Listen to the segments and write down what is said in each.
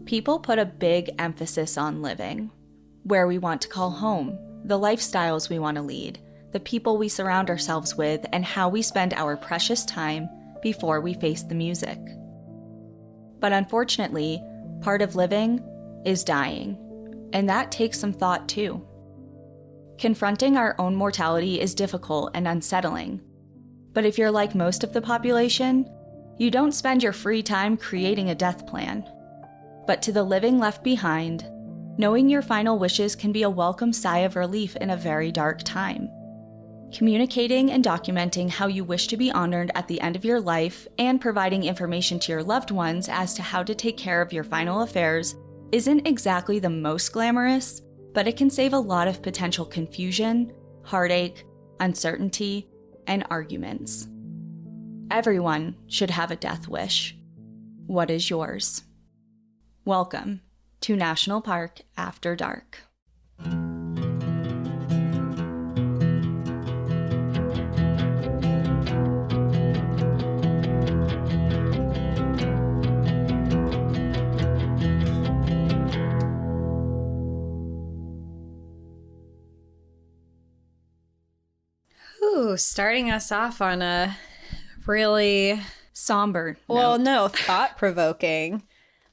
People put a big emphasis on living, where we want to call home, the lifestyles we want to lead, the people we surround ourselves with, and how we spend our precious time before we face the music. But unfortunately, part of living is dying, and that takes some thought too. Confronting our own mortality is difficult and unsettling, but if you're like most of the population, you don't spend your free time creating a death plan. But to the living left behind, knowing your final wishes can be a welcome sigh of relief in a very dark time. Communicating and documenting how you wish to be honored at the end of your life and providing information to your loved ones as to how to take care of your final affairs isn't exactly the most glamorous, but it can save a lot of potential confusion, heartache, uncertainty, and arguments. Everyone should have a death wish. What is yours? Welcome to National Park After Dark. Ooh, starting us off on a really somber note. Thought-provoking.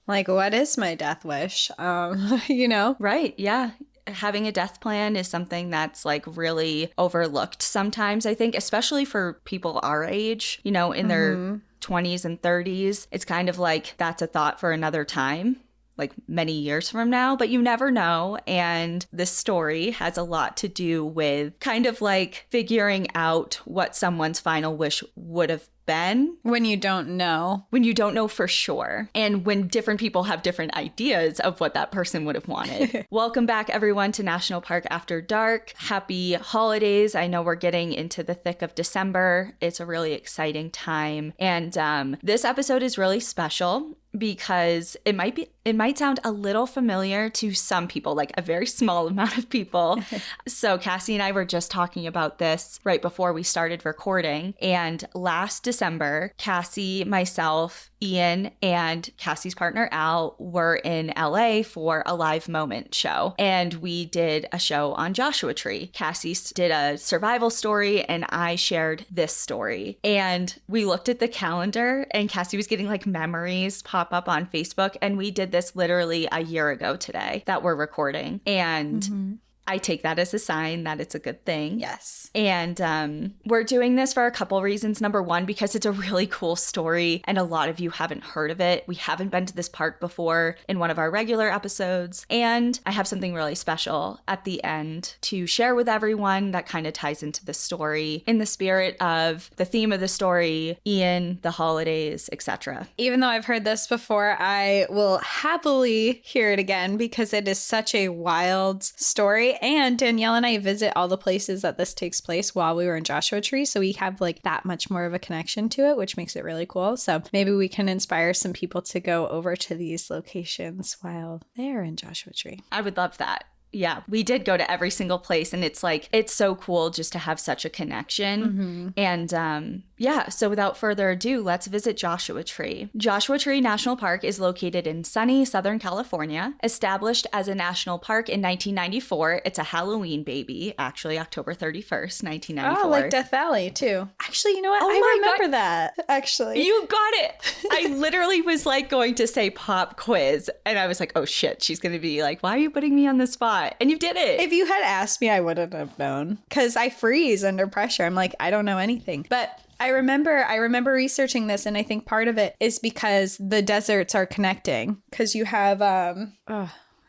Like, what is my death wish? Right, yeah. Having a death plan is something that's like really overlooked sometimes, I think, especially for people our age, in their 20s and 30s. It's kind of like that's a thought for another time, like many years from now, but you never know. And this story has a lot to do with kind of like figuring out what someone's final wish would have been. When you don't know. When you don't know for sure. And when different people have different ideas of what that person would have wanted. Welcome back, everyone, to National Park After Dark. Happy holidays. I know we're getting into the thick of December. It's a really exciting time. And this episode is really special because it might sound a little familiar to some people, like a very small amount of people. So Cassie and I were just talking about this right before we started recording. And last December, Cassie, myself, Ian, and Cassie's partner Al were in LA for a Live Moment show. And we did a show on Joshua Tree. Cassie did a survival story and I shared this story. And we looked at the calendar and Cassie was getting like memories pop up on Facebook. And we did this literally a year ago today that we're recording. And I take that as a sign that it's a good thing. Yes. And we're doing this for a couple reasons. Number one, because it's a really cool story and a lot of you haven't heard of it. We haven't been to this park before in one of our regular episodes. And I have something really special at the end to share with everyone that kind of ties into the story in the spirit of the theme of the story, Ian, the holidays, etc. Even though I've heard this before, I will happily hear it again because it is such a wild story. And Danielle and I visit all the places that this takes place while we were in Joshua Tree. So we have like that much more of a connection to it, which makes it really cool. So maybe we can inspire some people to go over to these locations while they're in Joshua Tree. I would love that. Yeah, we did go to every single place and it's like, it's so cool just to have such a connection. And yeah, so without further ado, let's visit Joshua Tree. Joshua Tree National Park is located in sunny Southern California. Established as a national park in 1994, it's a Halloween baby, actually October 31st, 1994. Oh, like Death Valley too. Actually, you know what? Oh I remember God. that, actually. You got it. I literally was like going to say pop quiz and I was like, oh shit, she's going to be like, why are you putting me on the spot? And you did it. If you had asked me, I wouldn't have known because I freeze under pressure. I'm like, I don't know anything. But I remember researching this, and I think part of it is because the deserts are connecting. Because you have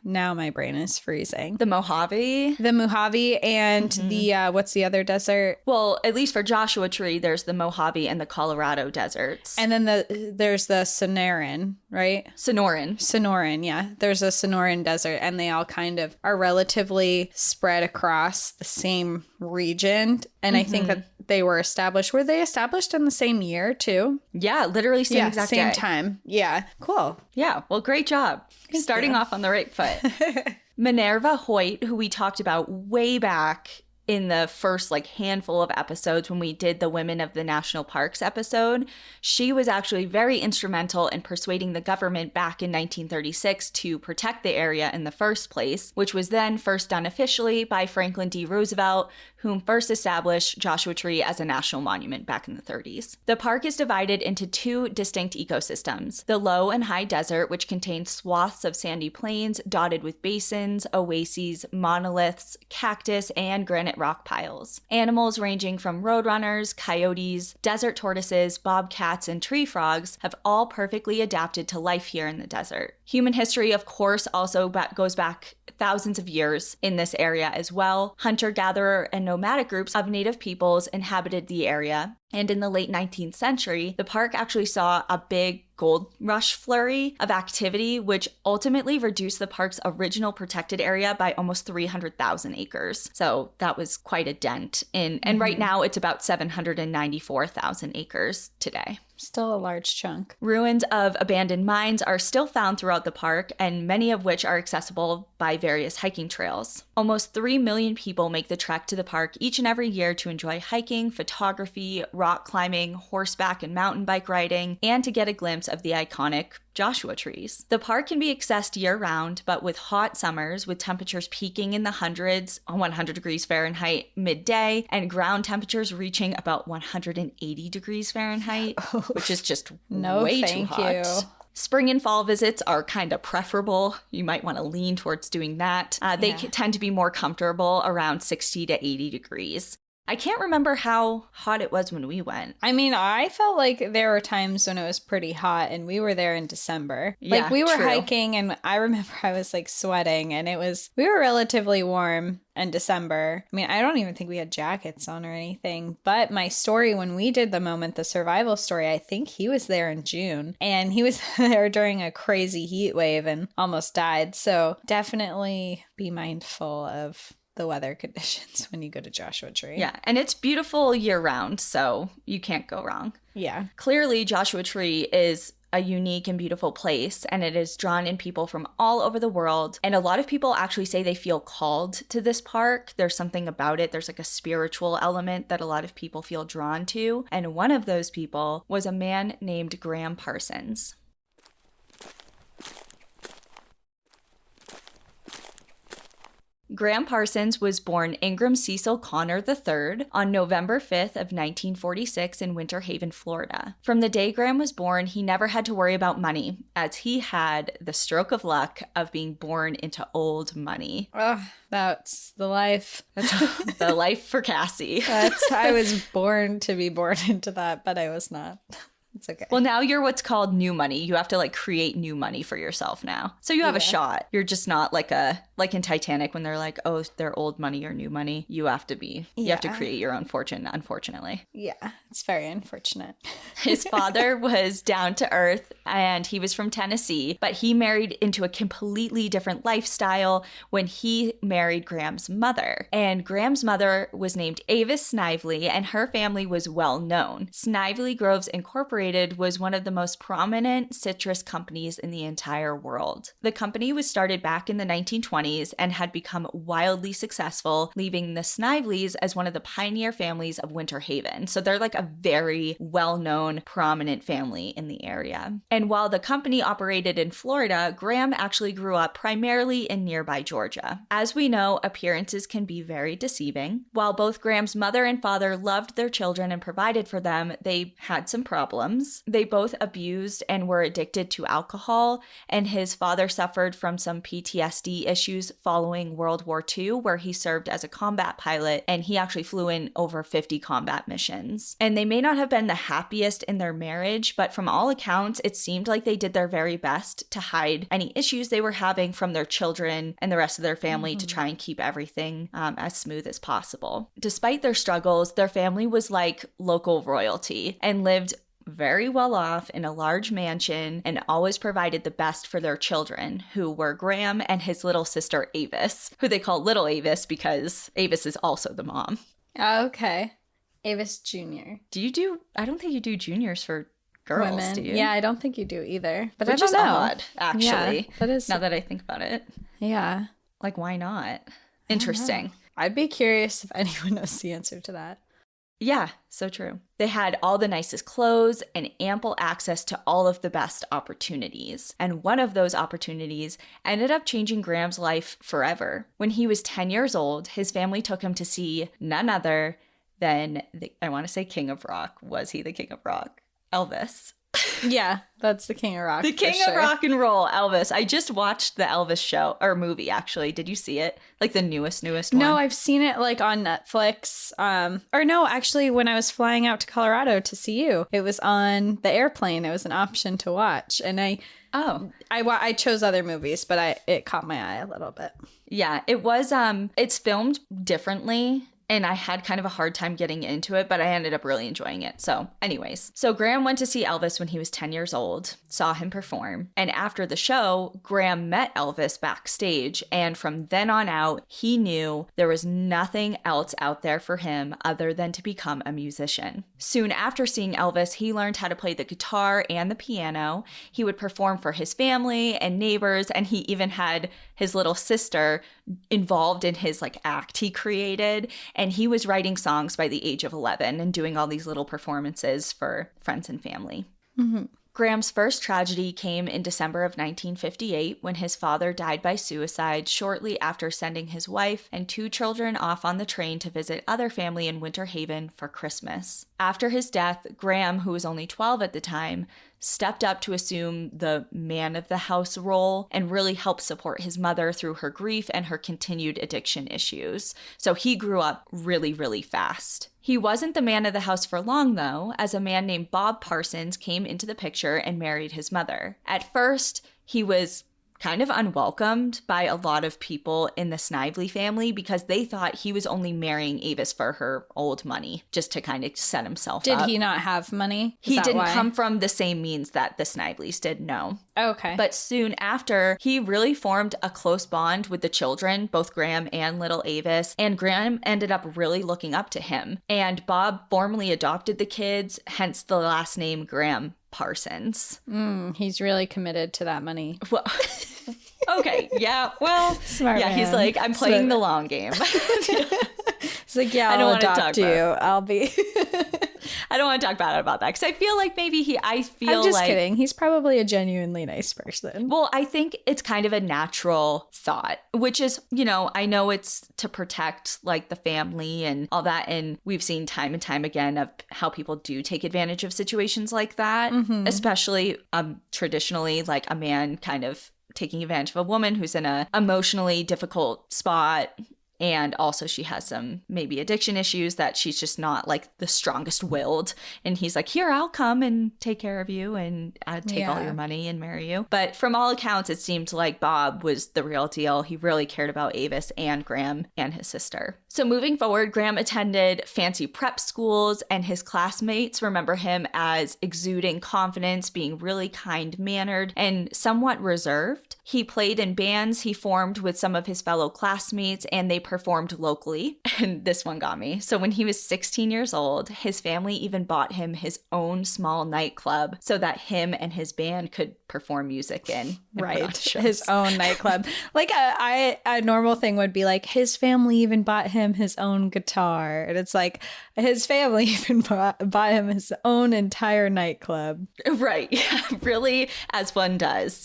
now my brain is freezing. The Mojave. The Mojave and the what's the other desert? Well, at least for Joshua Tree, there's the Mojave and the Colorado deserts. And then there's the Sonoran, right? Sonoran, yeah. There's a Sonoran desert, and they all kind of are relatively spread across the same region. And I think that they were established. Were they established in the same year too? Yeah, literally same exact same day. time. Yeah, cool. Yeah, well, great job. Starting off on the right foot. Minerva Hoyt, who we talked about way back in the first like handful of episodes when we did the Women of the National Parks episode. She was actually very instrumental in persuading the government back in 1936 to protect the area in the first place, which was then first done officially by Franklin D. Roosevelt, whom first established Joshua Tree as a national monument back in the 30s. The park is divided into two distinct ecosystems: the low and high desert, which contains swaths of sandy plains dotted with basins, oases, monoliths, cactus, and granite rock piles. Animals ranging from roadrunners, coyotes, desert tortoises, bobcats, and tree frogs have all perfectly adapted to life here in the desert. Human history, of course, also goes back thousands of years in this area as well. Hunter-gatherer and nomadic groups of native peoples inhabited the area. And in the late 19th century, the park actually saw a big gold rush flurry of activity, which ultimately reduced the park's original protected area by almost 300,000 acres. So that was quite a dent in, and right now it's about 794,000 acres today. Still a large chunk. Ruins of abandoned mines are still found throughout the park, and many of which are accessible by various hiking trails. Almost 3 million people make the trek to the park each and every year to enjoy hiking, photography, rock climbing, horseback and mountain bike riding, and to get a glimpse of the iconic Joshua trees. The park can be accessed year-round, but with hot summers, with temperatures peaking in the hundreds, 100 degrees Fahrenheit midday, and ground temperatures reaching about 180 degrees Fahrenheit, which is just way too hot. Spring and fall visits are kind of preferable. You might want to lean towards doing that. They tend to be more comfortable around 60 to 80 degrees. I can't remember how hot it was when we went. I mean, I felt like there were times when it was pretty hot, and we were there in December. Yeah, like, we were true. hiking, and I remember I was, like, sweating, and we were relatively warm in December. I mean, I don't even think we had jackets on or anything, but my story when we did the survival story, I think he was there in June, and he was there during a crazy heat wave and almost died. So definitely be mindful of the weather conditions when you go to Joshua Tree. Yeah, and it's beautiful year-round, so you can't go wrong. Yeah. Clearly, Joshua Tree is a unique and beautiful place, and it is drawn in people from all over the world. And a lot of people actually say they feel called to this park. There's something about it. There's like a spiritual element that a lot of people feel drawn to. And one of those people was a man named Gram Parsons. Gram Parsons was born Ingram Cecil Connor III on November 5th of 1946 in Winter Haven, Florida. From the day Gram was born, he never had to worry about money, as he had the stroke of luck of being born into old money. Oh, that's the life. That's the life for Cassie. I was born to be born into that, but I was not. It's okay. Well, now you're what's called new money. You have to like create new money for yourself now. So you have a shot. You're just not like in Titanic when they're like, oh, they're old money or new money. You have to create your own fortune, unfortunately. Yeah, it's very unfortunate. His father was down to earth and he was from Tennessee, but he married into a completely different lifestyle when he married Gram's mother. And Gram's mother was named Avis Snively, and her family was well known. Snively Groves Incorporated was one of the most prominent citrus companies in the entire world. The company was started back in the 1920s and had become wildly successful, leaving the Sniveleys as one of the pioneer families of Winter Haven. So they're like a very well-known, prominent family in the area. And while the company operated in Florida, Gram actually grew up primarily in nearby Georgia. As we know, appearances can be very deceiving. While both Gram's mother and father loved their children and provided for them, they had some problems. They both abused and were addicted to alcohol, and his father suffered from some PTSD issues following World War II, where he served as a combat pilot, and he actually flew in over 50 combat missions. And they may not have been the happiest in their marriage, but from all accounts, it seemed like they did their very best to hide any issues they were having from their children and the rest of their family to try and keep everything as smooth as possible. Despite their struggles, their family was like local royalty and lived very well off in a large mansion and always provided the best for their children, who were Gram and his little sister Avis, who they call Little Avis because Avis is also the mom. Okay. Avis Jr. I don't think you do juniors for girls, women. do you? Yeah, I don't think you do either. But Which I don't know. Odd, actually. Yeah, that is. Now that I think about it. Yeah. Like, why not? Interesting. I'd be curious if anyone knows the answer to that. Yeah, so true. They had all the nicest clothes and ample access to all of the best opportunities. And one of those opportunities ended up changing Graham's life forever. When he was 10 years old, his family took him to see none other than, I want to say King of Rock. Was he the King of Rock? Elvis. Yeah, that's the King of rock. The King of Rock and Roll, Elvis. I just watched the Elvis show, or movie, actually. Did you see it? Like the newest one? No, I've seen it like on Netflix. Or no, actually, when I was flying out to Colorado to see you, it was on the airplane. It was an option to watch. And I chose other movies, but it caught my eye a little bit. Yeah, it was, it's filmed differently. And I had kind of a hard time getting into it, but I ended up really enjoying it. So anyways, Graham went to see Elvis when he was 10 years old, saw him perform. And after the show, Graham met Elvis backstage. And from then on out, he knew there was nothing else out there for him other than to become a musician. Soon after seeing Elvis, he learned how to play the guitar and the piano. He would perform for his family and neighbors, and he even had his little sister involved in his like act he created. And he was writing songs by the age of 11 and doing all these little performances for friends and family. Mm-hmm. Graham's first tragedy came in December of 1958 when his father died by suicide shortly after sending his wife and 2 children off on the train to visit other family in Winter Haven for Christmas. After his death, Graham, who was only 12 at the time, stepped up to assume the man of the house role and really helped support his mother through her grief and her continued addiction issues. So he grew up really, really fast. He wasn't the man of the house for long, though, as a man named Bob Parsons came into the picture and married his mother. At first, he was kind of unwelcomed by a lot of people in the Snively family because they thought he was only marrying Avis for her old money, just to kind of set himself up. Did he not have money? He didn't come from the same means that the Sniveleys did, no. Okay. But soon after, he really formed a close bond with the children, both Graham and little Avis, and Graham ended up really looking up to him. And Bob formally adopted the kids, hence the last name Gram Parsons. He's really committed to that money. Well, okay, yeah, well, Smart man. He's like, I'm playing the long game. He's like, yeah, I'll adopt you. I'll be... I don't want to talk bad about that because I feel like maybe I'm just kidding. He's probably a genuinely nice person. Well, I think it's kind of a natural thought, which is, I know it's to protect like the family and all that. And we've seen time and time again of how people do take advantage of situations like that, especially traditionally like a man kind of taking advantage of a woman who's in a emotionally difficult spot. And also she has some maybe addiction issues that she's just not like the strongest willed. And he's like, here, I'll come and take care of you and take all your money and marry you. But from all accounts, it seemed like Bob was the real deal. He really cared about Avis and Graham and his sister. So moving forward, Graham attended fancy prep schools and his classmates remember him as exuding confidence, being really kind-mannered and somewhat reserved. He played in bands he formed with some of his fellow classmates and they performed locally. And this one got me. So when he was 16 years old, his family even bought him his own small nightclub so that him and his band could perform music in. Right. His own nightclub. Like a normal thing would be like, his family even bought him his own guitar. And it's like, his family even bought him his own entire nightclub. Right. Yeah, really, as one does,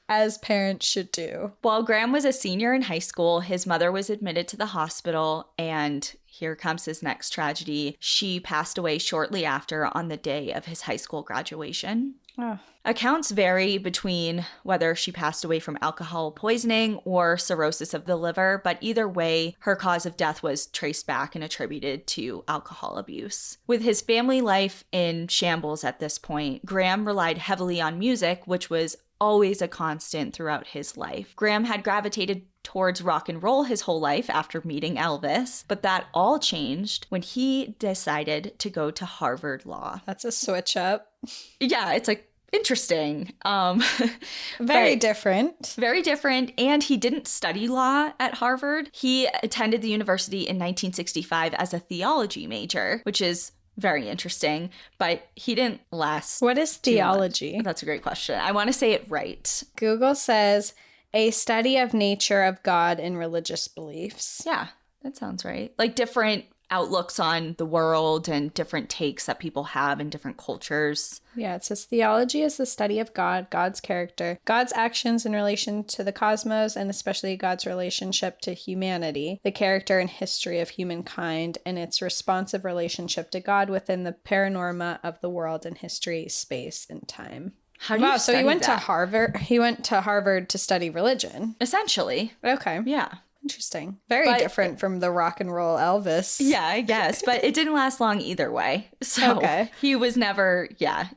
As parents should do. While Graham was a senior in high school, his mother was admitted to the hospital, and here comes his next tragedy. She passed away shortly after on the day of his high school graduation. Oh. Accounts vary between whether she passed away from alcohol poisoning or cirrhosis of the liver, but either way, her cause of death was traced back and attributed to alcohol abuse. With his family life in shambles at this point, Graham relied heavily on music, which was always a constant throughout his life. Graham had gravitated towards rock and roll his whole life after meeting Elvis, but that all changed when he decided to go to Harvard Law. That's a switch up. Yeah, it's like interesting. Very different. Very different. And he didn't study law at Harvard. He attended the university in 1965 as a theology major, which is very interesting, but he didn't last. What is theology? That's a great question. I want to say it right. Google says A study of nature of God and religious beliefs. Yeah, that sounds right. Like different outlooks on the world and different takes that people have in different cultures. Yeah, it says theology is the study of God, God's character, God's actions in relation to the cosmos, and especially God's relationship to humanity, the character and history of humankind, and its responsive relationship to God within the paranorma of the world and history, space, and time. How do you So he went study to that? Harvard. He went to Harvard to study religion. Essentially. Okay. Yeah. Interesting. Very But- different from the rock and roll Elvis. Yeah, I guess. But it didn't last long either way. So Okay. he was never,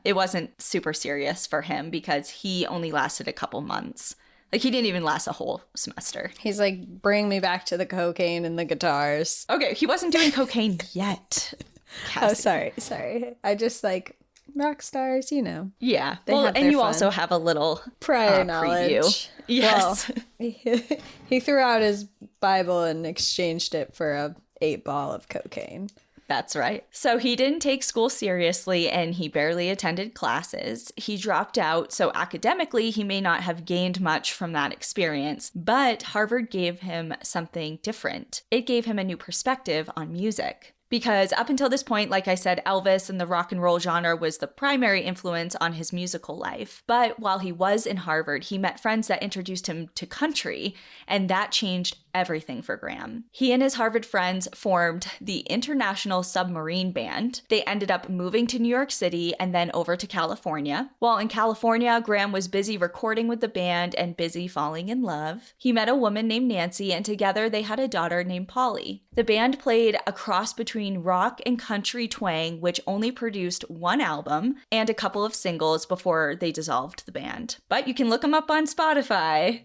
it wasn't super serious for him because he only lasted a couple months. Like he didn't even last a whole semester. He's like, bring me back to the cocaine and the guitars. Okay, he wasn't doing cocaine yet. Oh, Cassie. sorry. I just like rock stars, you know. Yeah. They Well, have and their you fun. also have a little Prior preview. knowledge. Yes. Well, he threw out his Bible and exchanged it for a 8-ball of cocaine. That's right. So he didn't take school seriously and he barely attended classes. He dropped out, so academically he may not have gained much from that experience, but Harvard gave him something different. It gave him a new perspective on music. Because up until this point, like I said, Elvis and the rock and roll genre was the primary influence on his musical life. But while he was in Harvard, he met friends that introduced him to country, and that changed everything for Gram. He and his Harvard friends formed the International Submarine Band. They ended up moving to New York City and then over to California. While in California, Gram was busy recording with the band and busy falling in love. He met a woman named Nancy, and together they had a daughter named Polly. The band played a cross between rock and country twang, which only produced one album and a couple of singles before they dissolved the band. But you can look them up on Spotify,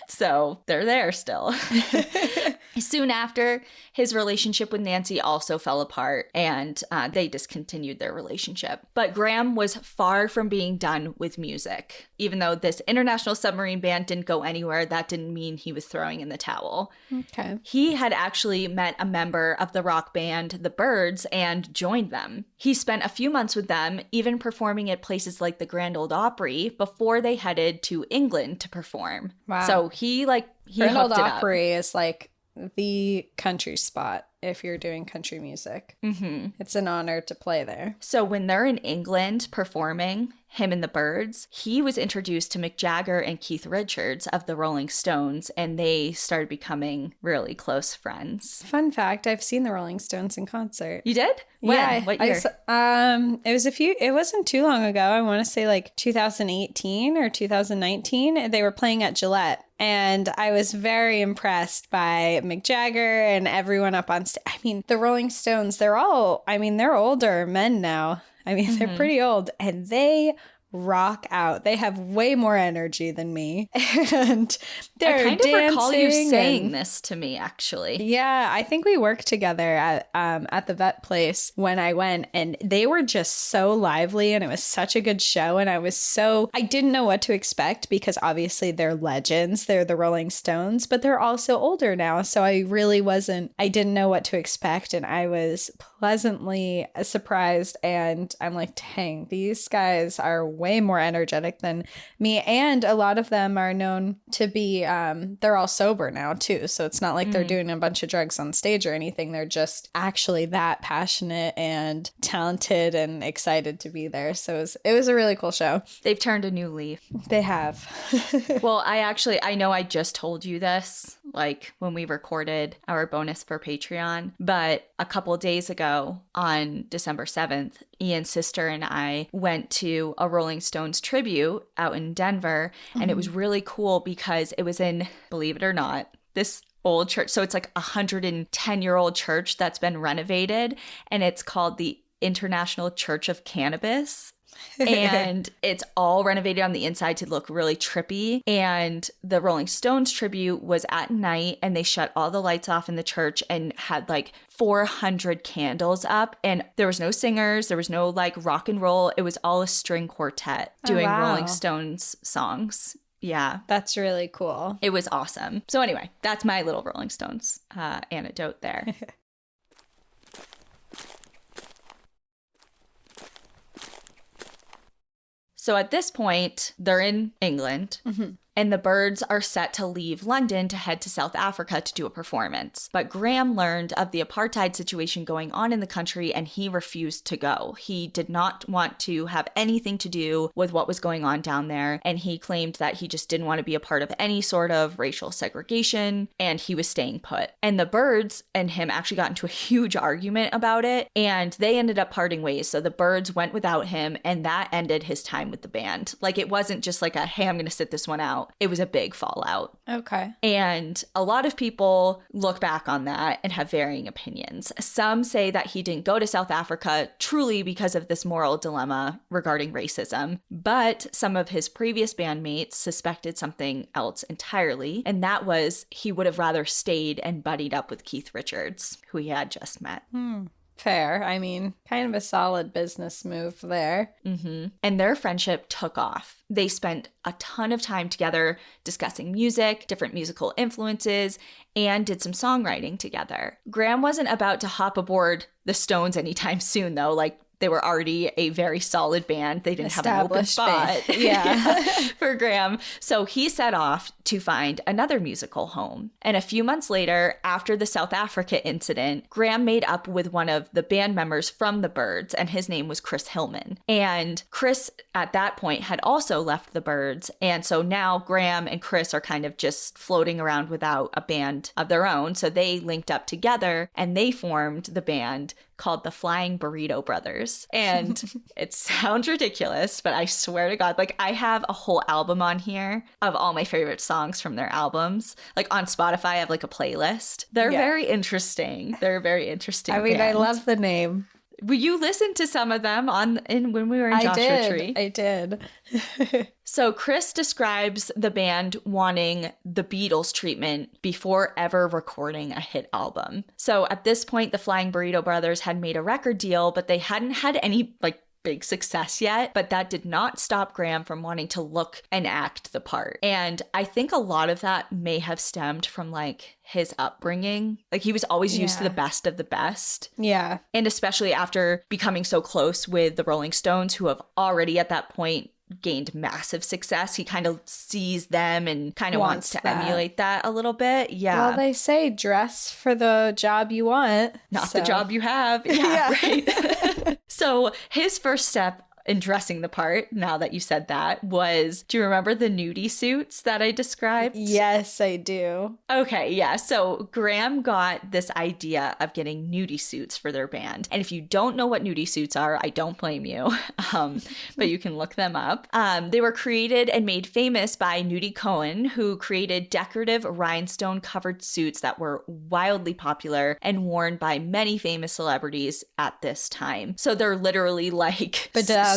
so they're there still. Soon after, his relationship with Nancy also fell apart, and they discontinued their relationship. But Gram was far from being done with music. Even though this International Submarine Band didn't go anywhere, that didn't mean he was throwing in the towel. Okay. He had actually met a member of the rock band The Byrds and joined them. He spent a few months with them, even performing at places like the Grand Ole Opry before they headed to England to perform. Wow. So he Grand Ole hooked it up. Opry is like the country spot if you're doing country music. Mm-hmm. It's an honor to play there. So when they're in England performing, him and the Byrds, he was introduced to Mick Jagger and Keith Richards of the Rolling Stones, and they started becoming really close friends. Fun fact, I've seen the Rolling Stones in concert. You did? When? Yeah, What year? it wasn't too long ago. I want to say like 2018 or 2019. They were playing at Gillette. And I was very impressed by Mick Jagger and everyone up on stage. I mean, the Rolling Stones, they're older men now. I mean, they're pretty old and they rock out. They have way more energy than me. And they're I kind of recall you dancing saying and- this to me, actually. Yeah, I think we worked together at the vet place when I went, and they were just so lively, and it was such a good show. And I didn't know what to expect because obviously they're legends, they're the Rolling Stones, but they're also older now. So I didn't know what to expect, and I was pleasantly surprised. And I'm like, dang, these guys are way more energetic than me, and a lot of them are known to be they're all sober now too, so it's not like they're doing a bunch of drugs on stage or anything. They're just actually that passionate and talented and excited to be there. So it was a really cool show. They've turned a new leaf. They have. Well, I know I just told you this, like when we recorded our bonus for Patreon, but a couple days ago on December 7th, Ian's sister and I went to a Rolling Stones tribute out in Denver, and it was really cool because it was in, believe it or not, this old church. So it's like a 110-year-old church that's been renovated, and it's called the International Church of Cannabis. And it's all renovated on the inside to look really trippy. And the Rolling Stones tribute was at night, and they shut all the lights off in the church and had like 400 candles up. And there was no singers, there was no like rock and roll. It was all a string quartet doing Rolling Stones songs. Yeah. That's really cool. It was awesome. So anyway, that's my little Rolling Stones anecdote there. So at this point, they're in England. and the Byrds are set to leave London to head to South Africa to do a performance. But Gram learned of the apartheid situation going on in the country, and he refused to go. He did not want to have anything to do with what was going on down there, and he claimed that he just didn't want to be a part of any sort of racial segregation, and he was staying put. And the Byrds and him actually got into a huge argument about it, and they ended up parting ways. So the Byrds went without him, and that ended his time with the band. Like, it wasn't just like a, hey, I'm going to sit this one out. It was a big fallout. Okay. And a lot of people look back on that and have varying opinions. Some say that he didn't go to South Africa truly because of this moral dilemma regarding racism, but some of his previous bandmates suspected something else entirely, and that was he would have rather stayed and buddied up with Keith Richards, who he had just met. Fair. I mean, kind of a solid business move there. And their friendship took off. They spent a ton of time together discussing music, different musical influences, and did some songwriting together. Gram wasn't about to hop aboard the Stones anytime soon, though. Like, they were already a very solid band. They didn't have an open spot for Gram. So he set off to find another musical home. And a few months later, after the South Africa incident, Gram made up with one of the band members from the Byrds, and his name was Chris Hillman. And Chris, at that point, had also left the Byrds. And so now Gram and Chris are kind of just floating around without a band of their own. So they linked up together, and they formed the band called the Flying Burrito Brothers. And it sounds ridiculous, but I swear to God, like, I have a whole album on here of all my favorite songs from their albums. Like, on Spotify, I have like a playlist. They're very interesting. They're a very interesting I mean, band. I love the name. Well, you listened to some of them when we were in Joshua Tree. I did. So Chris describes the band wanting the Beatles treatment before ever recording a hit album. So at this point, the Flying Burrito Brothers had made a record deal, but they hadn't had any big success yet, but that did not stop Gram from wanting to look and act the part. And I think a lot of that may have stemmed from like his upbringing. Like, he was always used to the best of the best. Yeah. And especially after becoming so close with the Rolling Stones, who have already at that point gained massive success, he kind of sees them and kind of wants to emulate that a little bit. Yeah. Well, they say dress for the job you want, not the job you have. Yeah. Right. So his first step in dressing the part, now that you said that, was, do you remember the nudie suits that I described? Yes, I do. Okay, yeah. So Gram got this idea of getting nudie suits for their band. And if you don't know what nudie suits are, I don't blame you, but you can look them up. They were created and made famous by Nudie Cohen, who created decorative rhinestone-covered suits that were wildly popular and worn by many famous celebrities at this time. So they're literally like bedazzled,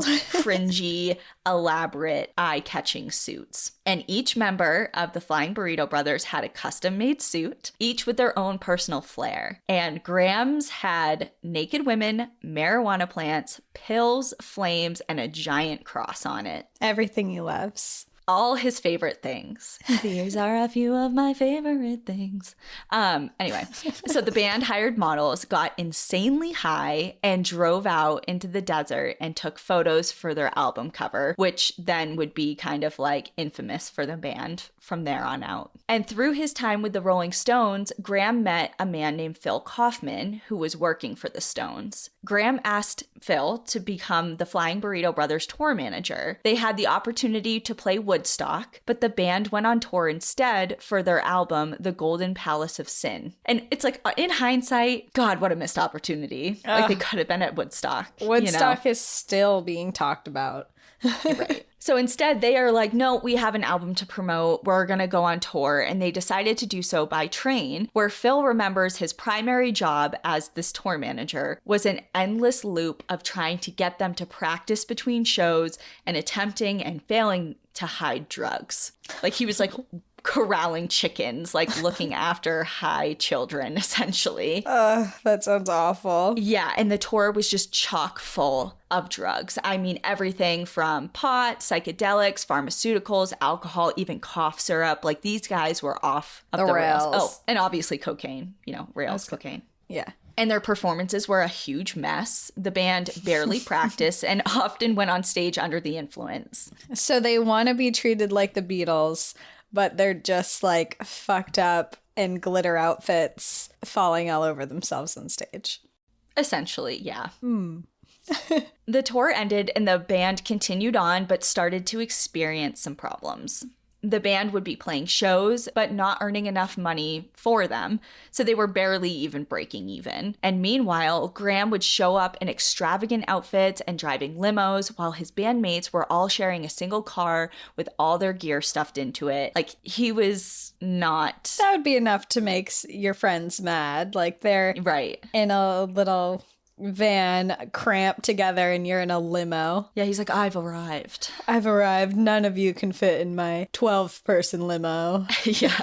fringy, elaborate, eye-catching suits. And each member of the Flying Burrito Brothers had a custom-made suit, each with their own personal flair. And Gram's had naked women, marijuana plants, pills, flames, and a giant cross on it. Everything he loves. All his favorite things. These are a few of my favorite things. Anyway, so the band hired models, got insanely high, and drove out into the desert and took photos for their album cover, which then would be kind of like infamous for the band from there on out. And through his time with the Rolling Stones, Gram met a man named Phil Kaufman, who was working for the Stones. Gram asked Phil to become the Flying Burrito Brothers tour manager. They had the opportunity to play Woodstock, but the band went on tour instead for their album, The Golden Palace of Sin. And it's like, in hindsight, God, what a missed opportunity. Like, they could have been at Woodstock. Woodstock is still being talked about. Right. So instead, they are like, no, we have an album to promote. We're going to go on tour. And they decided to do so by train, where Phil remembers his primary job as this tour manager was an endless loop of trying to get them to practice between shows and attempting and failing to hide drugs. Like, he was like corralling chickens, like looking after high children, essentially. That sounds awful. Yeah, and the tour was just chock full of drugs. I mean, everything from pot, psychedelics, pharmaceuticals, alcohol, even cough syrup. Like, these guys were off of the rails. Oh, and obviously cocaine, rails, cocaine. Yeah. And their performances were a huge mess. The band barely practiced and often went on stage under the influence. So they want to be treated like the Beatles, but they're just like fucked up in glitter outfits, falling all over themselves on stage. Essentially, yeah. The tour ended and the band continued on, but started to experience some problems. The band would be playing shows, but not earning enough money for them, so they were barely even breaking even. And meanwhile, Gram would show up in extravagant outfits and driving limos, while his bandmates were all sharing a single car with all their gear stuffed into it. Like, he was not... That would be enough to make your friends mad. Like, they're right in a little van cramped together and you're in a limo. Yeah, he's like, I've arrived. None of you can fit in my 12-person limo. Yeah.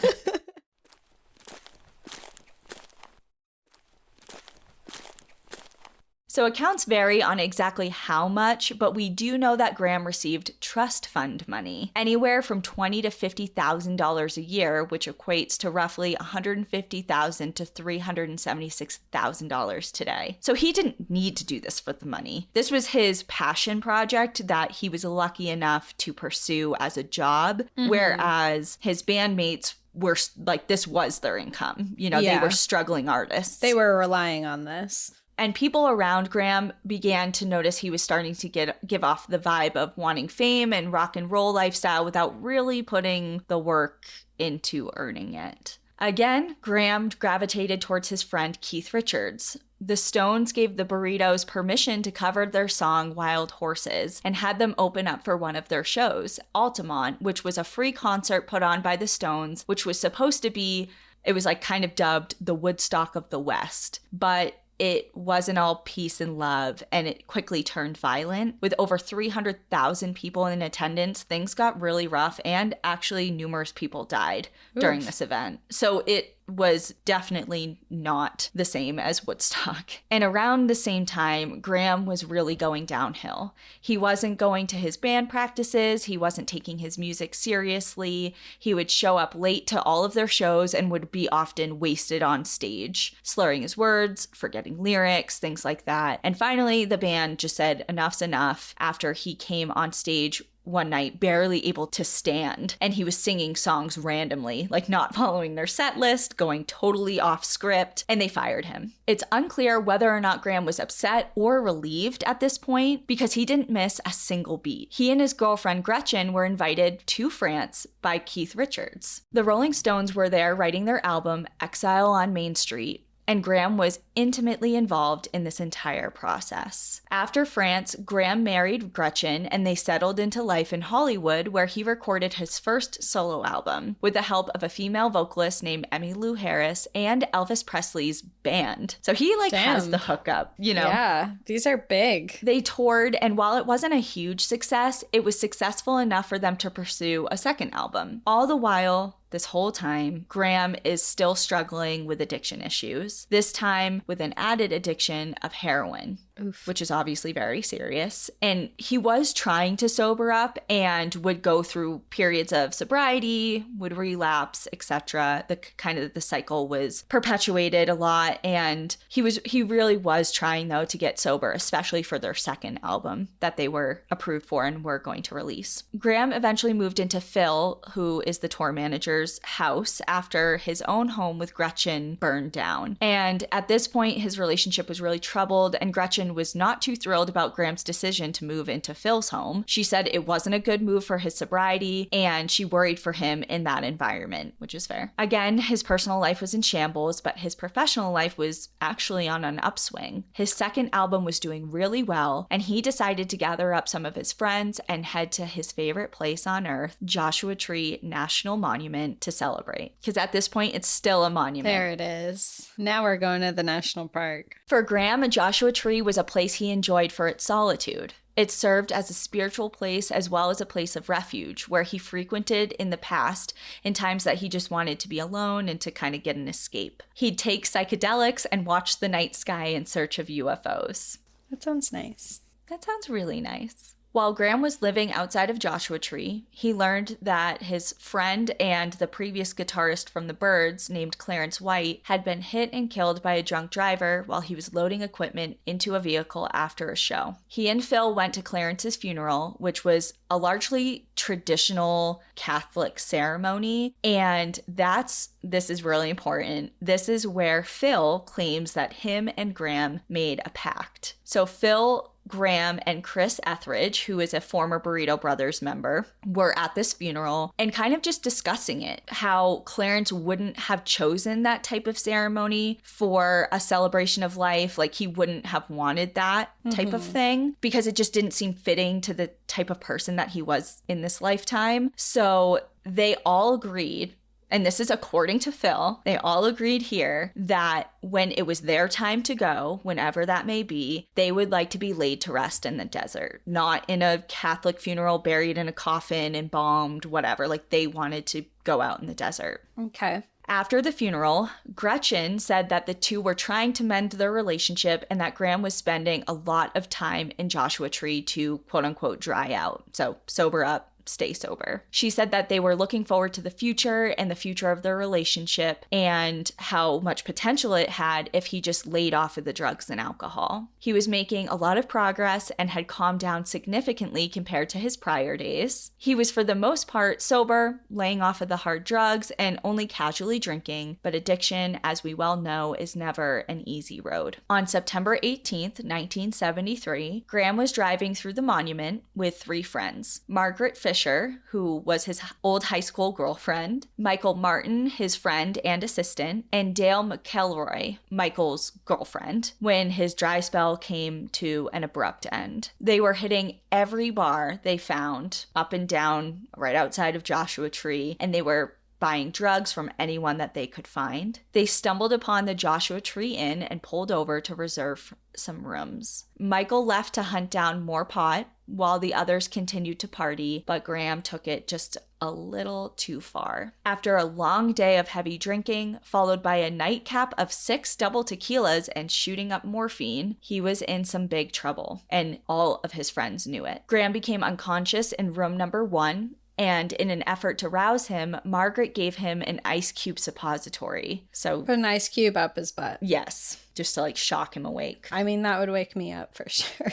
So accounts vary on exactly how much, but we do know that Gram received trust fund money, anywhere from $20,000 to $50,000 a year, which equates to roughly $150,000 to $376,000 today. So he didn't need to do this for the money. This was his passion project that he was lucky enough to pursue as a job, whereas his bandmates were like, this was their income. You know, they were struggling artists. They were relying on this. And people around Gram began to notice he was starting to give off the vibe of wanting fame and rock and roll lifestyle without really putting the work into earning it. Again, Gram gravitated towards his friend Keith Richards. The Stones gave the Burritos permission to cover their song Wild Horses and had them open up for one of their shows, Altamont, which was a free concert put on by the Stones, which was supposed to be, it was like kind of dubbed the Woodstock of the West. But it wasn't all peace and love, and it quickly turned violent. With over 300,000 people in attendance, things got really rough, and actually numerous people died during this event. So it was definitely not the same as Woodstock. And around the same time, Gram was really going downhill. He wasn't going to his band practices. He wasn't taking his music seriously. He would show up late to all of their shows and would be often wasted on stage, slurring his words, forgetting lyrics, things like that. And finally, the band just said enough's enough after he came on stage one night barely able to stand, and he was singing songs randomly, like not following their set list, going totally off script, and they fired him. It's unclear whether or not Gram was upset or relieved at this point because he didn't miss a single beat. He and his girlfriend Gretchen were invited to France by Keith Richards. The Rolling Stones were there writing their album Exile on Main Street, and Gram was intimately involved in this entire process. After France, Gram married Gretchen and they settled into life in Hollywood, where he recorded his first solo album with the help of a female vocalist named Emmylou Harris and Elvis Presley's band. So he has the hookup, you know? Yeah, these are big. They toured, and while it wasn't a huge success, it was successful enough for them to pursue a second album. All the while, this whole time, Gram is still struggling with addiction issues, this time with an added addiction of heroin. Oof. Which is obviously very serious. And he was trying to sober up and would go through periods of sobriety, would relapse, etc. The cycle was perpetuated a lot, and he really was trying though to get sober, especially for their second album that they were approved for and were going to release. Gram eventually moved into Phil, who is the tour manager's house, after his own home with Gretchen burned down. And at this point, his relationship was really troubled, and Gretchen was not too thrilled about Gram's decision to move into Phil's home. She said it wasn't a good move for his sobriety, and she worried for him in that environment, which is fair. Again, his personal life was in shambles, but his professional life was actually on an upswing. His second album was doing really well, and he decided to gather up some of his friends and head to his favorite place on earth, Joshua Tree National Monument, to celebrate. Because at this point, it's still a monument. There it is. Now we're going to the national park. For Gram, a Joshua Tree was a place he enjoyed for its solitude. It served as a spiritual place as well as a place of refuge where he frequented in the past in times that he just wanted to be alone and to kind of get an escape. He'd take psychedelics and watch the night sky in search of UFOs. That sounds nice. That sounds really nice. While Gram was living outside of Joshua Tree, he learned that his friend and the previous guitarist from the Byrds, named Clarence White, had been hit and killed by a drunk driver while he was loading equipment into a vehicle after a show. He and Phil went to Clarence's funeral, which was a largely traditional Catholic ceremony, and this is really important. This is where Phil claims that him and Gram made a pact. So Phil, Gram, and Chris Etheridge, who is a former Burrito Brothers member, were at this funeral and kind of just discussing it, how Clarence wouldn't have chosen that type of ceremony for a celebration of life. Like, he wouldn't have wanted that type of thing because it just didn't seem fitting to the type of person that he was in this lifetime. So they all agreed, and this is according to Phil, they all agreed here that when it was their time to go, whenever that may be, they would like to be laid to rest in the desert, not in a Catholic funeral, buried in a coffin, embalmed, whatever. Like, they wanted to go out in the desert. Okay. After the funeral, Gretchen said that the two were trying to mend their relationship and that Gram was spending a lot of time in Joshua Tree to quote unquote dry out. So sober up, stay sober. She said that they were looking forward to the future and the future of their relationship and how much potential it had if he just laid off of the drugs and alcohol. He was making a lot of progress and had calmed down significantly compared to his prior days. He was for the most part sober, laying off of the hard drugs, and only casually drinking, but addiction, as we well know, is never an easy road. On September 18th, 1973, Gram was driving through the monument with three friends: Margaret Fisher, who was his old high school girlfriend, Michael Martin, his friend and assistant, and Dale McElroy, Michael's girlfriend, when his dry spell came to an abrupt end. They were hitting every bar they found up and down right outside of Joshua Tree, and they were buying drugs from anyone that they could find. They stumbled upon the Joshua Tree Inn and pulled over to reserve some rooms. Michael left to hunt down more pot while the others continued to party, but Gram took it just a little too far. After a long day of heavy drinking, followed by a nightcap of 6 double tequilas and shooting up morphine, he was in some big trouble, and all of his friends knew it. Gram became unconscious in room number 1, and in an effort to rouse him, Margaret gave him an ice cube suppository. So put an ice cube up his butt. Yes, just to shock him awake. I mean, that would wake me up for sure.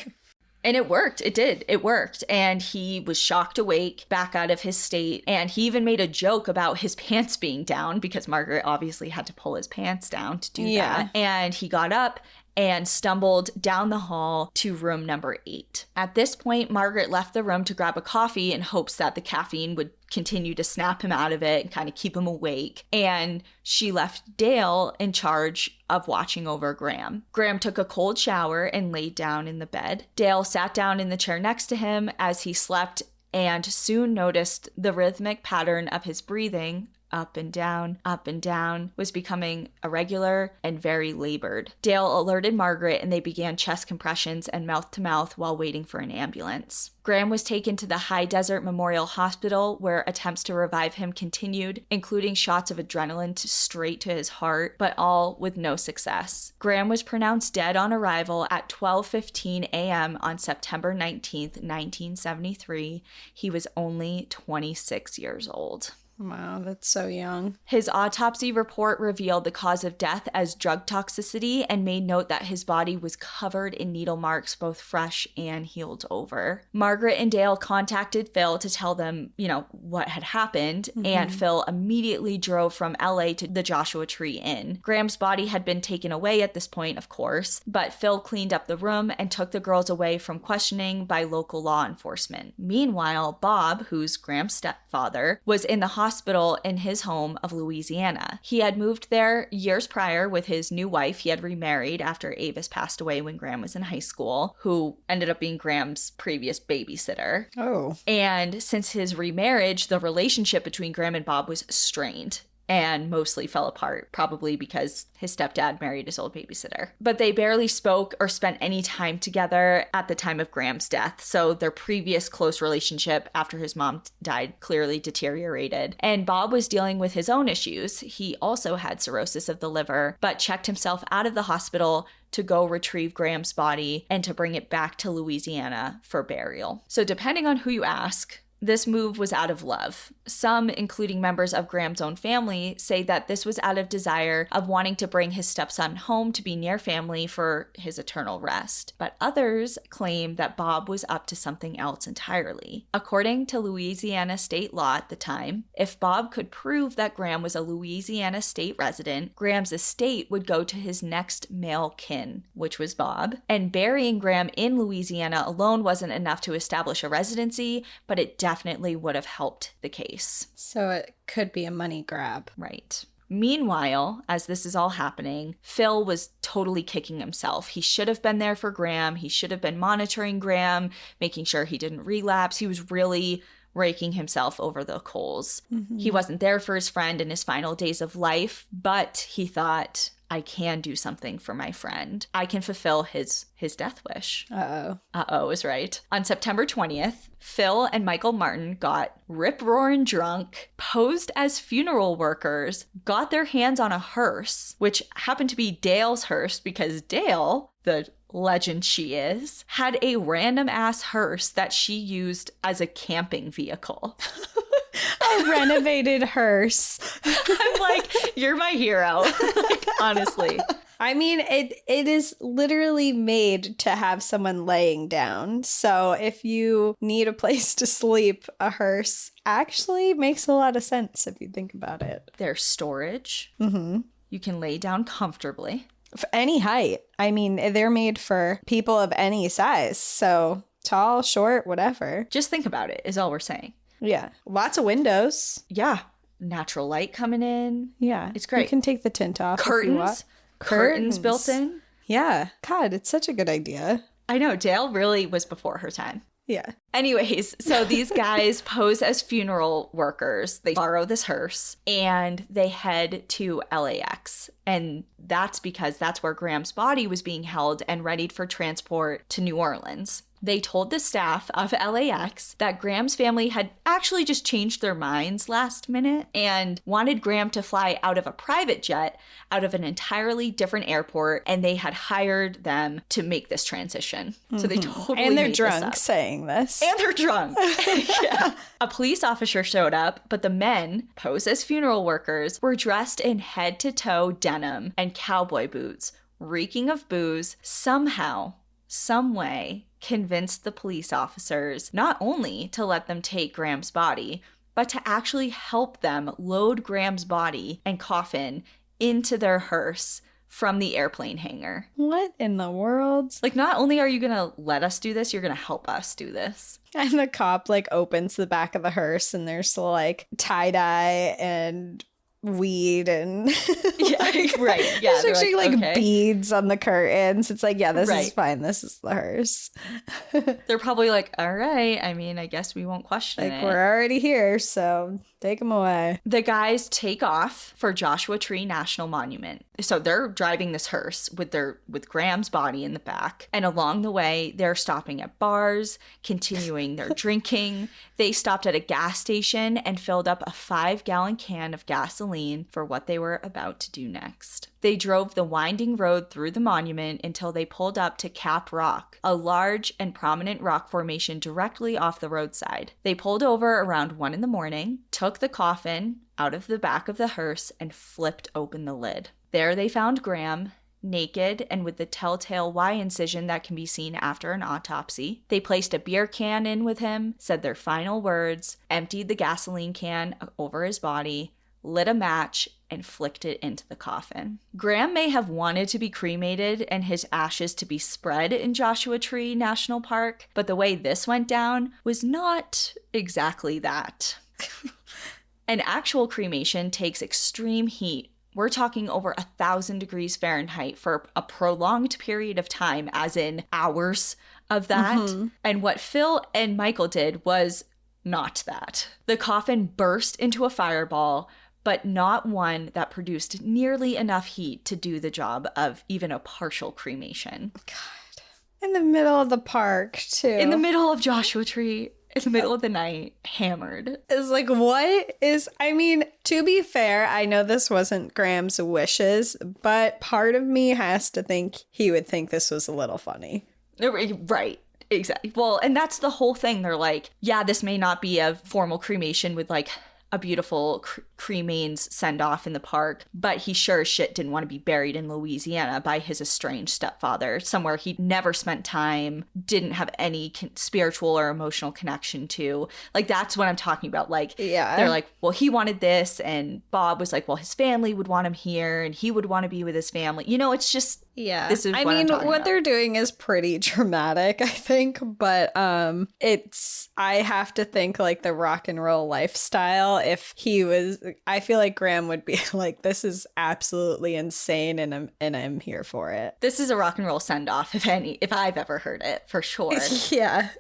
And it worked. It did. It worked. And he was shocked awake, back out of his state. And he even made a joke about his pants being down because Margaret obviously had to pull his pants down to do that. And he got up and stumbled down the hall to room number 8. At this point, Margaret left the room to grab a coffee in hopes that the caffeine would continue to snap him out of it and kind of keep him awake. And she left Dale in charge of watching over Gram. Gram took a cold shower and laid down in the bed. Dale sat down in the chair next to him as he slept and soon noticed the rhythmic pattern of his breathing, up and down, was becoming irregular and very labored. Dale alerted Margaret and they began chest compressions and mouth-to-mouth while waiting for an ambulance. Gram was taken to the High Desert Memorial Hospital where attempts to revive him continued, including shots of adrenaline straight to his heart, but all with no success. Gram was pronounced dead on arrival at 12:15 a.m. on September 19th, 1973. He was only 26 years old. Wow, that's so young. His autopsy report revealed the cause of death as drug toxicity and made note that his body was covered in needle marks, both fresh and healed over. Margaret and Dale contacted Phil to tell them, what had happened, and Phil immediately drove from LA to the Joshua Tree Inn. Gram's body had been taken away at this point, of course, but Phil cleaned up the room and took the girls away from questioning by local law enforcement. Meanwhile, Bob, who's Gram's stepfather, was in the hospital in his home of Louisiana. He had moved there years prior with his new wife. He had remarried after Avis passed away when Gram was in high school, who ended up being Gram's previous babysitter. Oh. And since his remarriage, the relationship between Gram and Bob was strained. and mostly fell apart, probably because his stepdad married his old babysitter. But they barely spoke or spent any time together at the time of Gram's death, so their previous close relationship after his mom died clearly deteriorated. And Bob was dealing with his own issues. He also had cirrhosis of the liver, but checked himself out of the hospital to go retrieve Gram's body and to bring it back to Louisiana for burial. So depending on who you ask, this move was out of love. Some, including members of Gram's own family, say that this was out of desire of wanting to bring his stepson home to be near family for his eternal rest. But others claim that Bob was up to something else entirely. According to Louisiana state law at the time, if Bob could prove that Gram was a Louisiana state resident, Gram's estate would go to his next male kin, which was Bob. And burying Gram in Louisiana alone wasn't enough to establish a residency, but it definitely would have helped the case. So it could be a money grab. Right. Meanwhile, as this is all happening, Phil was totally kicking himself. He should have been there for Gram. He should have been monitoring Gram, making sure he didn't relapse. He was really raking himself over the coals. Mm-hmm. He wasn't there for his friend in his final days of life, but he thought, I can do something for my friend. I can fulfill his death wish. Uh-oh is right. On September 20th, Phil and Michael Martin got rip-roaring drunk, posed as funeral workers, got their hands on a hearse, which happened to be Dale's hearse because Dale, the legend she is, had a random-ass hearse that she used as a camping vehicle. A renovated hearse. I'm like, you're my hero. Like, honestly. I mean, it is literally made to have someone laying down. So if you need a place to sleep, a hearse actually makes a lot of sense if you think about it. There's storage. Mm-hmm. You can lay down comfortably. For any height. I mean, they're made for people of any size. So tall, short, whatever. Just think about it, is all we're saying. Yeah. Lots of windows. Yeah. Natural light coming in. Yeah. It's great. You can take the tint off. Curtains built in. Yeah. God, it's such a good idea. I know. Dale really was before her time. Yeah. Anyways, so these guys pose as funeral workers. They borrow this hearse and they head to LAX. And that's because that's where Gram's body was being held and readied for transport to New Orleans. They told the staff of LAX that Gram's family had actually just changed their minds last minute and wanted Gram to fly out of a private jet out of an entirely different airport, and they had hired them to make this transition. Mm-hmm. So they totally And they're made drunk this up. saying this. And they're drunk. Yeah. A police officer showed up, but the men, posed as funeral workers, were dressed in head-to-toe denim and cowboy boots, reeking of booze, somehow, some way, convinced the police officers not only to let them take Gram's body, but to actually help them load Gram's body and coffin into their hearse from the airplane hangar. What in the world? Like, not only are you gonna let us do this, you're gonna help us do this. And the cop, like, opens the back of the hearse and there's, like, tie-dye and weed and yeah, right. Yeah, there's actually like okay. beads on the curtains. It's like, yeah, this is fine. This is the hearse. They're probably like, all right. I mean, I guess we won't question it. We're already here, so take them away. The guys take off for Joshua Tree National Monument. So they're driving this hearse with Gram's body in the back, and along the way, they're stopping at bars, continuing their drinking. They stopped at a gas station and filled up a 5-gallon can of gasoline for what they were about to do next. They drove the winding road through the monument until they pulled up to Cap Rock, a large and prominent rock formation directly off the roadside. They pulled over around 1 a.m, took the coffin out of the back of the hearse, and flipped open the lid. There they found Gram, naked and with the telltale Y incision that can be seen after an autopsy. They placed a beer can in with him, said their final words, emptied the gasoline can over his body, lit a match, and flicked it into the coffin. Gram may have wanted to be cremated and his ashes to be spread in Joshua Tree National Park, but the way this went down was not exactly that. An actual cremation takes extreme heat. We're talking over 1,000 degrees Fahrenheit for a prolonged period of time, as in hours of that. Mm-hmm. And what Phil and Michael did was not that. The coffin burst into a fireball, but not one that produced nearly enough heat to do the job of even a partial cremation. God. In the middle of the park, too. In the middle of Joshua Tree, in the middle of the night, hammered. It's like, what is, I mean, to be fair, I know this wasn't Graham's wishes, but part of me has to think he would think this was a little funny. Right. Exactly. Well, and that's the whole thing. They're like, yeah, this may not be a formal cremation with like a beautiful cremains send off in the park, but he sure as shit didn't want to be buried in Louisiana by his estranged stepfather, somewhere he'd never spent time, didn't have any spiritual or emotional connection to. Like, that's what I'm talking about. Like, yeah, they're like, well, he wanted this, and Bob was like, well, his family would want him here, and he would want to be with his family. You know, it's just, yeah. This is I what mean, I'm what about. they're doing is pretty dramatic, I think, but it's, I have to think like the rock and roll lifestyle. If he was, I feel like Gram would be like, this is absolutely insane, and I'm here for it. This is a rock and roll send off, if I've ever heard it, for sure. Yeah.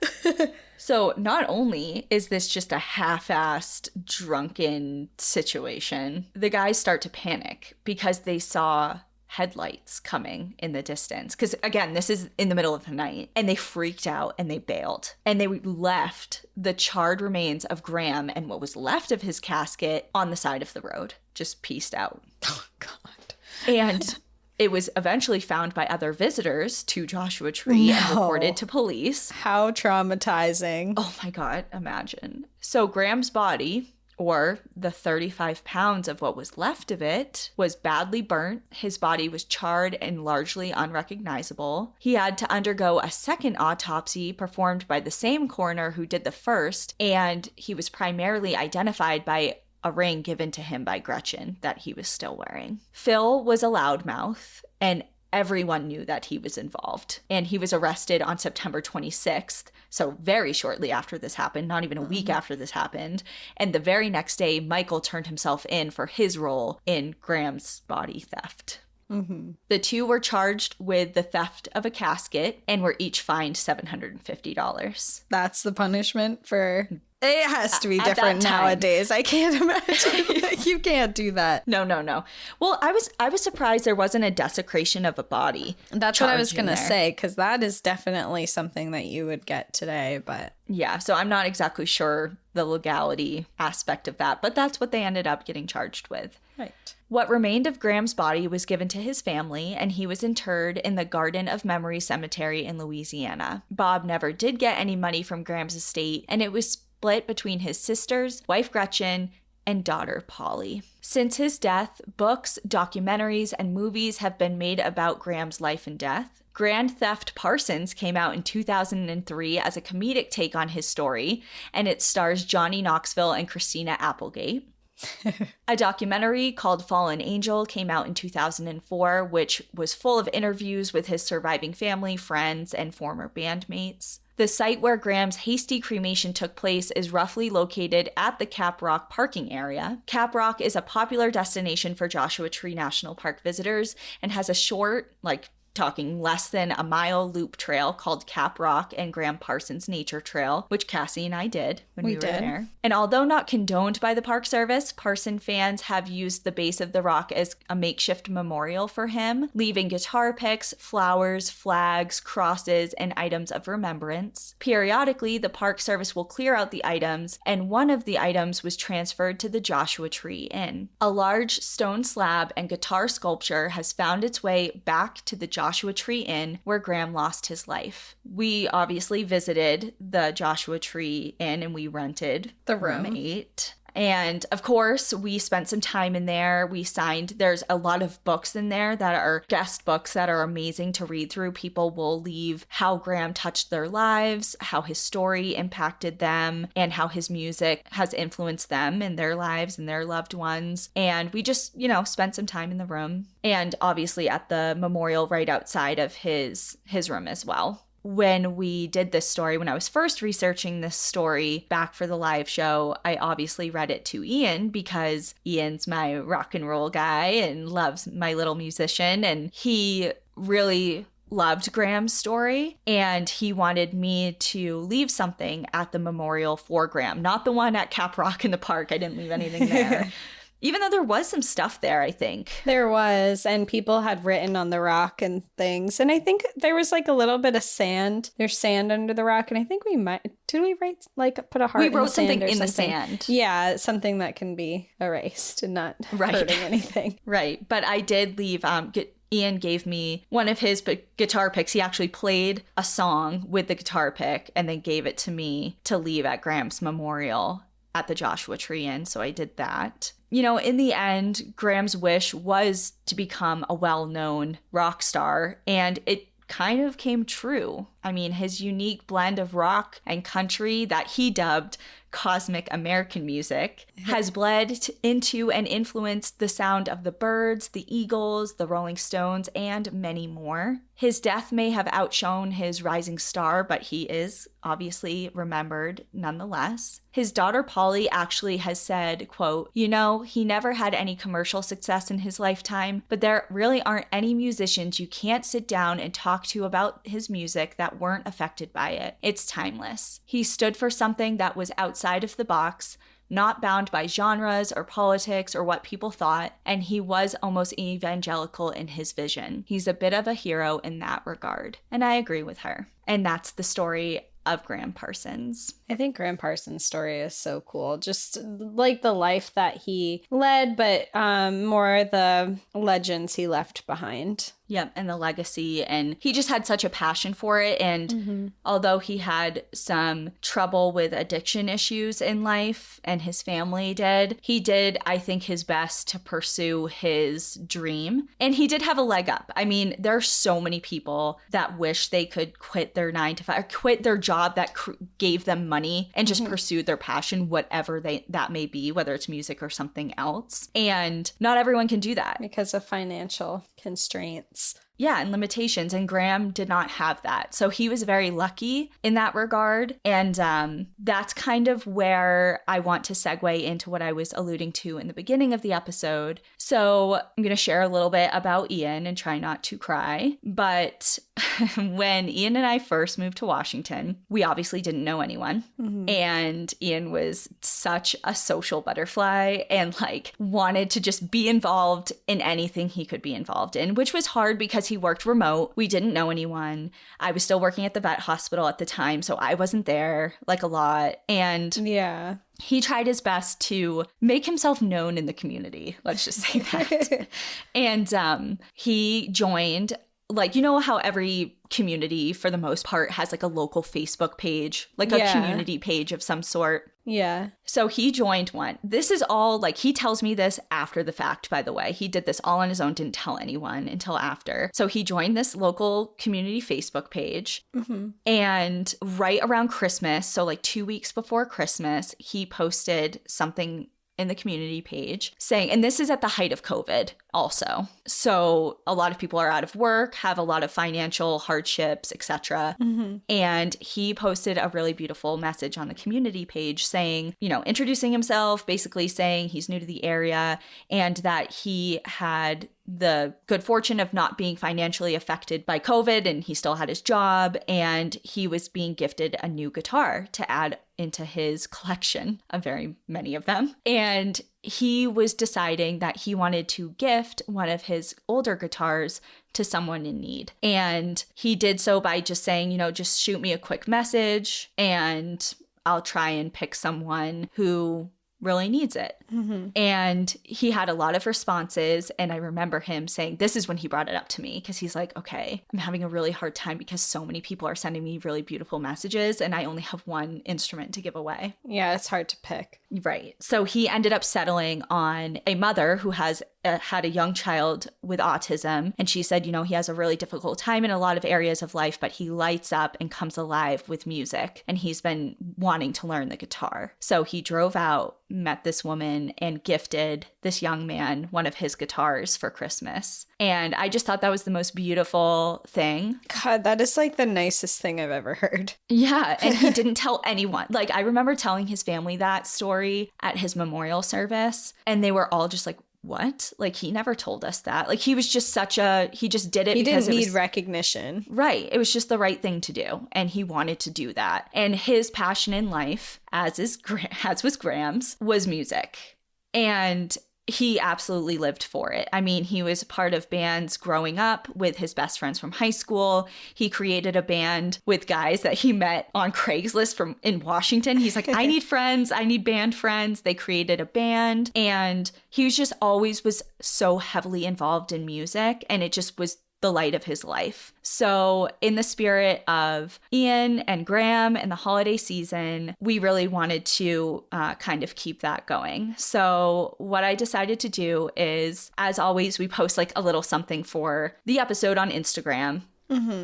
So not only is this just a half-assed drunken situation, the guys start to panic because they saw headlights coming in the distance. Because again, this is in the middle of the night, and they freaked out and they bailed. And they left the charred remains of Gram and what was left of his casket on the side of the road, just pieced out. Oh, God. And it was eventually found by other visitors to Joshua Tree and reported to police. How traumatizing. Oh my God, imagine. So Gram's body, or the 35 pounds of what was left of it, was badly burnt. His body was charred and largely unrecognizable. He had to undergo a second autopsy performed by the same coroner who did the first, and he was primarily identified by a ring given to him by Gretchen that he was still wearing. Phil was a loudmouth, and everyone knew that he was involved. And he was arrested on September 26th, so very shortly after this happened, not even a week after this happened. And the very next day, Michael turned himself in for his role in Gram's body theft. Mm-hmm. The two were charged with the theft of a casket and were each fined $750. That's the punishment for... It has to be At different that time. nowadays. I can't imagine. You can't do that. No. Well, I was surprised there wasn't a desecration of a body. That's what I was charge going in to there. say, because that is definitely something that you would get today, but... Yeah, so I'm not exactly sure the legality aspect of that, but that's what they ended up getting charged with. Right. What remained of Gram's body was given to his family, and he was interred in the Garden of Memory Cemetery in Louisiana. Bob never did get any money from Gram's estate, and it was split between his sisters, wife Gretchen, and daughter Polly. Since his death, books, documentaries, and movies have been made about Gram's life and death. Gram Parsons came out in 2003 as a comedic take on his story, and it stars Johnny Knoxville and Christina Applegate. A documentary called Fallen Angel came out in 2004, which was full of interviews with his surviving family, friends, and former bandmates. The site where Gram's hasty cremation took place is roughly located at the Cap Rock parking area. Cap Rock is a popular destination for Joshua Tree National Park visitors and has a short, talking less than a mile loop trail called Cap Rock and Gram Parsons Nature Trail, which Cassie and I did when we were there. And although not condoned by the Park Service, Parson fans have used the base of the rock as a makeshift memorial for him, leaving guitar picks, flowers, flags, crosses, and items of remembrance. Periodically, the Park Service will clear out the items, and one of the items was transferred to the Joshua Tree Inn. A large stone slab and guitar sculpture has found its way back to the Joshua Tree Inn, where Gram lost his life. We obviously visited the Joshua Tree Inn, and we rented the room 8. And of course, we spent some time in there. We signed, there's a lot of books in there that are guest books that are amazing to read through. People will leave how Gram touched their lives, how his story impacted them, and how his music has influenced them in their lives and their loved ones. And we just, spent some time in the room, and obviously at the memorial right outside of his room as well. When we did this story, when I was first researching this story back for the live show, I obviously read it to Ian because Ian's my rock and roll guy and loves My Little Musician, and he really loved Gram's story, and he wanted me to leave something at the memorial for Gram, not the one at Cap Rock in the park. I didn't leave anything there. Even though there was some stuff there, I think. There was, and people had written on the rock and things. And I think there was like a little bit of sand. There's sand under the rock. And I think did we write, like, put a heart in the sand? We wrote something in the something? sand. Yeah, something that can be erased and not hurting anything. Right. But I did leave, Ian gave me one of his guitar picks. He actually played a song with the guitar pick and then gave it to me to leave at Graham's memorial at the Joshua Tree Inn. So I did that. You know, in the end, Graham's wish was to become a well-known rock star, and it kind of came true. I mean, his unique blend of rock and country that he dubbed cosmic American music has bled into and influenced the sound of the Byrds, the Eagles, the Rolling Stones, and many more. His death may have outshone his rising star, but he is obviously remembered nonetheless. His daughter Polly actually has said, quote, "You know, he never had any commercial success in his lifetime, but there really aren't any musicians you can't sit down and talk to about his music that weren't affected by it. It's timeless. He stood for something that was outside of the box, not bound by genres or politics or what people thought, and he was almost evangelical in his vision. He's a bit of a hero in that regard." And I agree with her. And that's the story of Gram Parsons. I think Gram Parsons' story is so cool. Just like the life that he led, but more the legends he left behind. Yep, and the legacy. And he just had such a passion for it. And although he had some trouble with addiction issues in life, and his family did, he did, I think, his best to pursue his dream. And he did have a leg up. I mean, there are so many people that wish they could quit their 9-to-5, or quit their job that gave them money and just pursue their passion, whatever that may be, whether it's music or something else. And not everyone can do that. Because of financial constraints. Yeah, and limitations. And Gram did not have that. So he was very lucky in that regard. And that's kind of where I want to segue into what I was alluding to in the beginning of the episode. So I'm going to share a little bit about Ian and try not to cry. But when Ian and I first moved to Washington, we obviously didn't know anyone. And Ian was such a social butterfly and like wanted to just be involved in anything he could be involved in, which was hard because he worked remote. We didn't know anyone. I was still working at the vet hospital at the time, so I wasn't there like a lot. And yeah, he tried his best to make himself known in the community. Let's just say that. And he joined, like, you know how every community for the most part has like a local Facebook page, like a community page of some sort. Yeah. So he joined one. This is all like, he tells me this after the fact, by the way. He did this all on his own, didn't tell anyone until after. So he joined this local community Facebook page. And right around Christmas, so like 2 weeks before Christmas, he posted something in the community page saying, and this is at the height of COVID also. So a lot of people are out of work, have a lot of financial hardships, etc. And he posted a really beautiful message on the community page saying, you know, introducing himself, basically saying he's new to the area and that he had the good fortune of not being financially affected by COVID, and he still had his job, and he was being gifted a new guitar to add into his collection of very many of them. And he was deciding that he wanted to gift one of his older guitars to someone in need. And he did so by just saying, you know, just shoot me a quick message and I'll try and pick someone who really needs it. And he had a lot of responses. And I remember him saying, this is when he brought it up to me, because he's like, okay, I'm having a really hard time because so many people are sending me really beautiful messages and I only have one instrument to give away. Yeah, it's hard to pick. Right. So he ended up settling on a mother who has had a young child with autism. And she said, you know, he has a really difficult time in a lot of areas of life, but he lights up and comes alive with music. And he's been wanting to learn the guitar. So he drove out, met this woman, and gifted this young man one of his guitars for Christmas. And I just thought that was the most beautiful thing. God, that is like the nicest thing I've ever heard. Yeah. And he didn't tell anyone. Like, I remember telling his family that story at his memorial service, and they were all just like, what? Like, he never told us that. Like, he was just he just did it because he didn't need recognition. Right. It was just the right thing to do. And he wanted to do that. And his passion in life, as was Graham's, was music. And he absolutely lived for it. I mean, he was part of bands growing up with his best friends from high school. He created a band with guys that he met on Craigslist in Washington. He's like, I need friends. I need band friends. They created a band. And he was just always was so heavily involved in music. And it just was the light of his life. So in the spirit of Ian and Gram and the holiday season, we really wanted to kind of keep that going. So what I decided to do is, as always, we post like a little something for the episode on Instagram,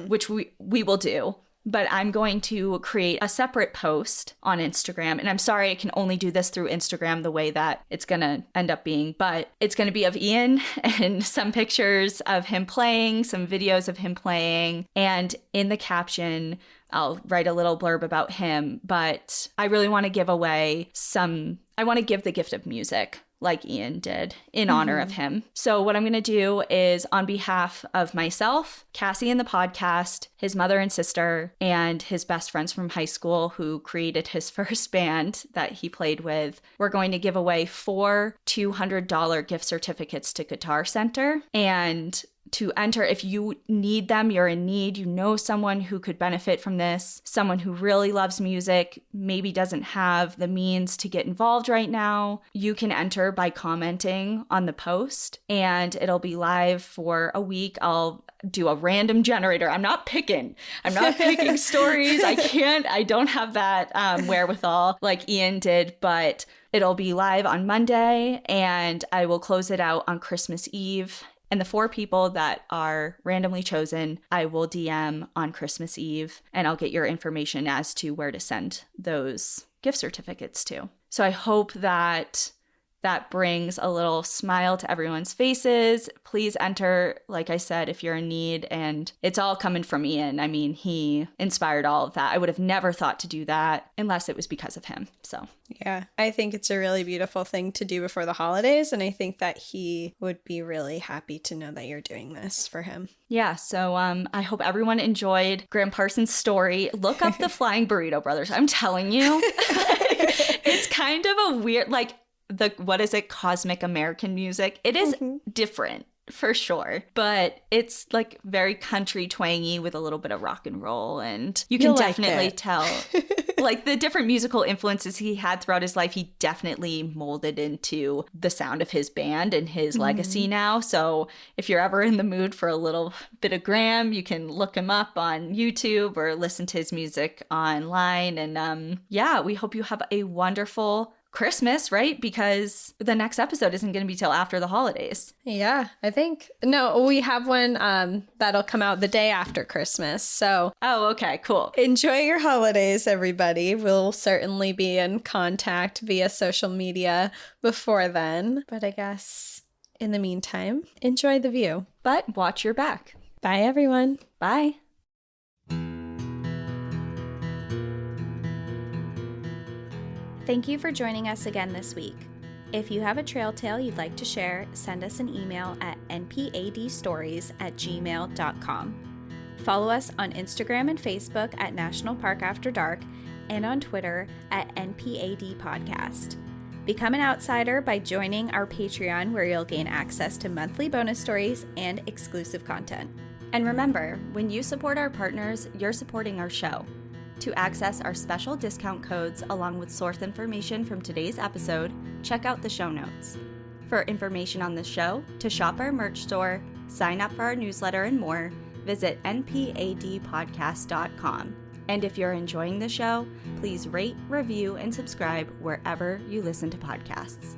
which we will do. But I'm going to create a separate post on Instagram. And I'm sorry I can only do this through Instagram the way that it's going to end up being. But it's going to be of Ian and some pictures of him playing, some videos of him playing. And in the caption, I'll write a little blurb about him. But I really want to give away I want to give the gift of music, like Ian did, in honor of him. So what I'm going to do is, on behalf of myself, Cassie and the podcast, his mother and sister, and his best friends from high school who created his first band that he played with, we're going to give away 4 $200 gift certificates to Guitar Center. And to enter, if you need them, you're in need, you know someone who could benefit from this, someone who really loves music, maybe doesn't have the means to get involved right now, you can enter by commenting on the post, and it'll be live for a week. I'll do a random generator. I'm not picking stories. I don't have that wherewithal like Ian did, but it'll be live on Monday, and I will close it out on Christmas Eve. And the 4 people that are randomly chosen, I will DM on Christmas Eve, and I'll get your information as to where to send those gift certificates to. So I hope that brings a little smile to everyone's faces. Please enter, like I said, if you're in need. And it's all coming from Ian. I mean, he inspired all of that. I would have never thought to do that unless it was because of him. So yeah, I think it's a really beautiful thing to do before the holidays. And I think that he would be really happy to know that you're doing this for him. Yeah, so I hope everyone enjoyed Gram Parsons' story. Look up the Flying Burrito Brothers. I'm telling you, it's kind of a weird, like, cosmic American music. It is different for sure, but it's like very country twangy with a little bit of rock and roll, and you'll definitely tell like the different musical influences he had throughout his life. He definitely molded into the sound of his band and his legacy now. So if you're ever in the mood for a little bit of Gram, you can look him up on YouTube or listen to his music online. And we hope you have a wonderful Christmas, right? Because the next episode isn't going to be till after the holidays. Yeah, I think. No, we have one that'll come out the day after Christmas. So, okay, cool. Enjoy your holidays, everybody. We'll certainly be in contact via social media before then. But I guess in the meantime, enjoy the view. But watch your back. Bye, everyone. Bye. Thank you for joining us again this week. If you have a trail tale you'd like to share, send us an email at npadstories@gmail.com. Follow us on Instagram and Facebook at National Park After Dark and on Twitter at NPAD Podcast. Become an outsider by joining our Patreon, where you'll gain access to monthly bonus stories and exclusive content. And remember, when you support our partners, you're supporting our show. To access our special discount codes along with source information from today's episode, check out the show notes. For information on the show, to shop our merch store, sign up for our newsletter, and more, visit npadpodcast.com. And if you're enjoying the show, please rate, review, and subscribe wherever you listen to podcasts.